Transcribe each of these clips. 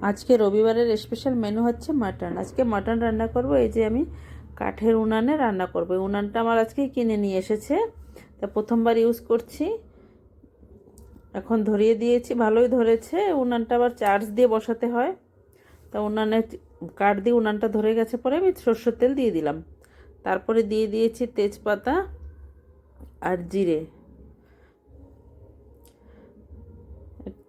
আজকে রবিবারের special menu হচ্ছে মাটন। আজকে মাটন রান্না করব। এই যে আমি কাঠের উনানে রান্না করব। উনানটা আমার আজকেই কিনে নিয়ে এসেছে, তা প্রথমবার ইউজ করছি। এখন ধরিয়ে দিয়েছি, ভালোই ধরেছে। উনানটা আবার চার্জ দিয়ে বসাতে হয়, তা উনানে কাঠ দিয়ে উনানটা ধরে গেছে। পরে আমি সরষের তেল দিয়ে দিলাম, তারপরে দিয়ে দিয়েছি তেজপাতা আর জিরে।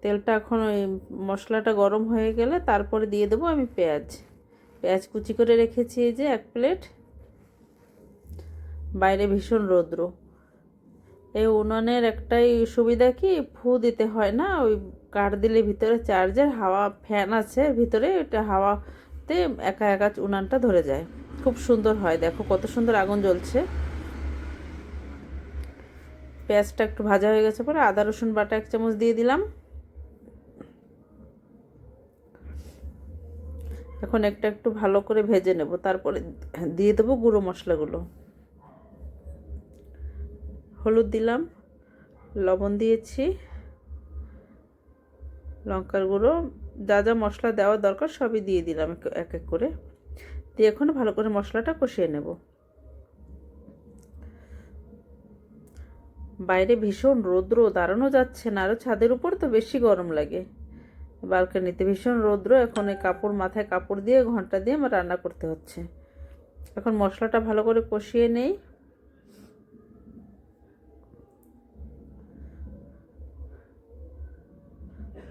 তেলটা এখন ওই মশলাটা গরম হয়ে গেলে তারপরে দিয়ে দেবো আমি পেঁয়াজ। পেঁয়াজ কুচি করে রেখেছি এই যে 1 প্লেট। বাইরে ভীষণ রৌদ্র। এই উনুনের একটাই সুবিধা কি, ফু দিতে হয় না। ওই কাঠ দিলে ভিতরে চার্জের হাওয়া ফ্যান আছে ভিতরে, ওটা হাওয়াতে একা একা উনানটা ধরে যায়। খুব সুন্দর হয়, দেখো কত সুন্দর আগুন জ্বলছে। পেঁয়াজটা একটু ভাজা হয়ে গেছে পরে আদা রসুন বাটা 1 চামচ দিয়ে দিলাম। এখন একটু ভালো করে ভেজে নেব, তারপরে দিয়ে দেবো গুঁড়ো মশলাগুলো। হলুদ দিলাম, লবণ দিয়েছি, লঙ্কার গুঁড়ো, যা যা মশলা দেওয়া দরকার সবই দিয়ে দিলাম এক এক করে। দিয়ে এখন ভালো করে মশলাটা কষিয়ে নেব। বাইরে ভীষণ রৌদ্র, দাঁড়ানো যাচ্ছে না, আরও ছাদের উপর তো বেশি গরম লাগে। বালকানিতে ভীষণ রৌদ্র। এখন এই কাপড়, মাথায় কাপড় দিয়ে ঘন্টা দিয়ে আমার রান্না করতে হচ্ছে। এখন মশলাটা ভালো করে কষিয়ে নেই।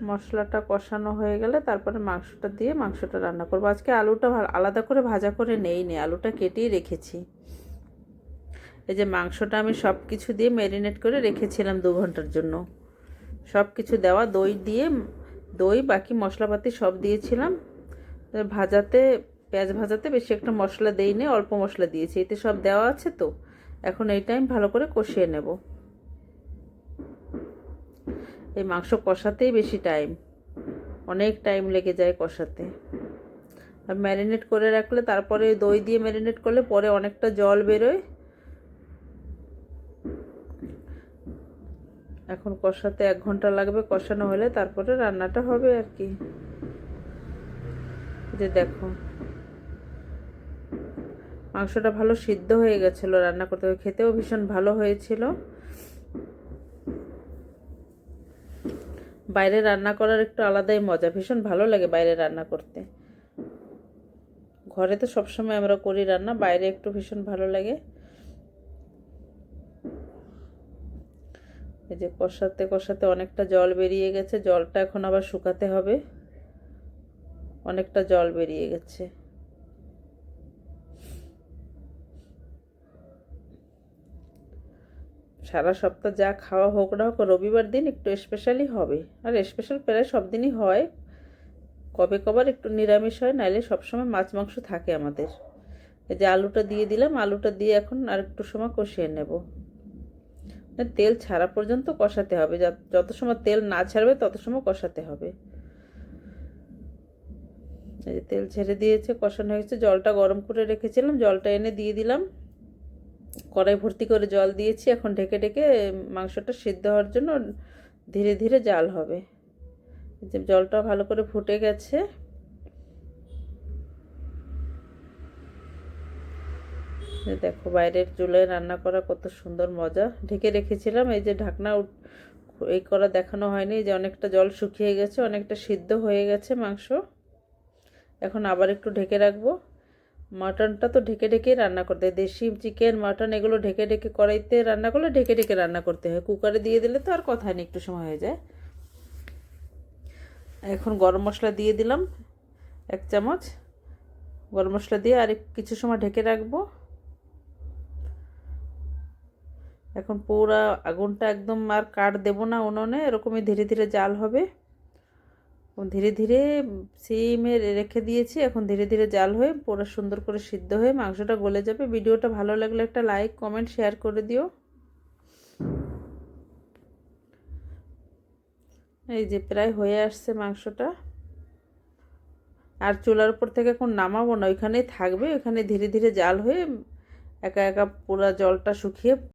মশলাটা কষানো হয়ে গেলে তারপরে মাংসটা দিয়ে মাংসটা রান্না করবো। আজকে আলুটা আলাদা করে ভাজা করে নেই, আলুটা কেটেই রেখেছি। এই যে মাংসটা আমি সব কিছু দিয়ে ম্যারিনেট করে রেখেছিলাম 2 ঘন্টার জন্য। সব কিছু দেওয়া, দই বাকি মশলাপাতি সব দিয়েছিলাম। ভাজাতে, পেঁয়াজ ভাজাতে বেশি একটা মশলা দেইনি, অল্প মশলা দিয়েছি, এতে সব দেওয়া আছে তো। এখন এই টাইম ভালো করে কষিয়ে নেব। এই মাংস কষাতেই বেশি টাইম, অনেক টাইম লেগে যায় কষাতে। আর ম্যারিনেট করে রাখলে, তারপরে দই দিয়ে ম্যারিনেট করলে পরে অনেকটা জল বেরোয়। এখন কষাতে 1 ঘন্টা লাগবে, কষানো হলে তারপরে রান্নাটা হবে আর কি। যে দেখো মাংসটা ভালো সিদ্ধ হয়ে গেছিলো, রান্না করতে খেতেও ভীষণ ভালো হয়েছিল। বাইরে রান্না করার একটু আলাদাই মজা, ভীষণ ভালো লাগে বাইরে রান্না করতে। ঘরে তো সবসময় আমরা করি রান্না, বাইরে একটু ভীষণ ভালো লাগে। এই যে কষাতে কষাতে অনেকটা জল বেরিয়ে গেছে, জলটা এখন আবার শুকাতে হবে। অনেকটা জল বেরিয়ে গেছে। সারা সপ্তাহ যা খাওয়া হোক না হোক, রবিবার দিন একটু স্পেশালি হবে। আর স্পেশাল প্রায় সব দিনই হয়, কবে কবার একটু নিরামিষ হয়, নাইলে সবসময় মাছ মাংস থাকে আমাদের। এই যে আলুটা দিয়ে দিলাম, আলুটা দিয়ে এখন আর একটু সময় কষিয়ে নেব। তেল ছাড়া পর্যন্ত কষাতে হবে, যত সময় তেল না ছাড়বে তত সময় কষাতে হবে। এই যে তেল ছেড়ে দিয়েছে, কষানো হয়ে গেছে। জলটা গরম করে রেখেছিলাম, জলটা এনে দিয়ে দিলাম। কড়াই ভর্তি করে জল দিয়েছি। এখন ঢেকে ঢেকে মাংসটা সিদ্ধ হওয়ার জন্য ধীরে ধীরে জাল হবে। যে জলটা ভালো করে ফুটে গেছে। দেখো বাইরের চুলায় রান্না করা কত সুন্দর মজা। ঢেকে রেখেছিলাম, এই যে ঢাকনা এই করা দেখানো হয়নি, যে অনেকটা জল শুকিয়ে গেছে, অনেকটা সিদ্ধ হয়ে গেছে মাংস। এখন আবার একটু ঢেকে রাখবো। মাটনটা তো ঢেকে ঢেকেই রান্না করতে হয়, দেশি চিকেন মাটন এগুলো ঢেকে ঢেকে কড়াইতে রান্না করলে ঢেকে ঢেকে রান্না করতে হয়। কুকারে দিয়ে দিলে তো আর কথা নেই, একটু সময় হয়ে যায়। এখন গরম মশলা দিয়ে দিলাম 1 চামচ। গরম মশলা দিয়ে আর কিছু সময় ঢেকে রাখবো। এখন পুরো আগুনটা একদম আর কাট দেবো না উনুনে, এরকমই ধীরে ধীরে জাল হবে। ধীরে ধীরে সিমে রেখে দিয়েছি, এখন ধীরে ধীরে জাল হয়ে পুরো সুন্দর করে সিদ্ধ হয়ে মাংসটা গলে যাবে। ভিডিওটা ভালো লাগলে একটা লাইক কমেন্ট শেয়ার করে দিও। এই যে প্রায় হয়ে আসছে মাংসটা। আর চুলার উপর থেকে এখন নামাবো না, ওইখানেই থাকবে, ওইখানে ধীরে ধীরে জাল হয়ে একা একা পুরো জলটা শুকিয়ে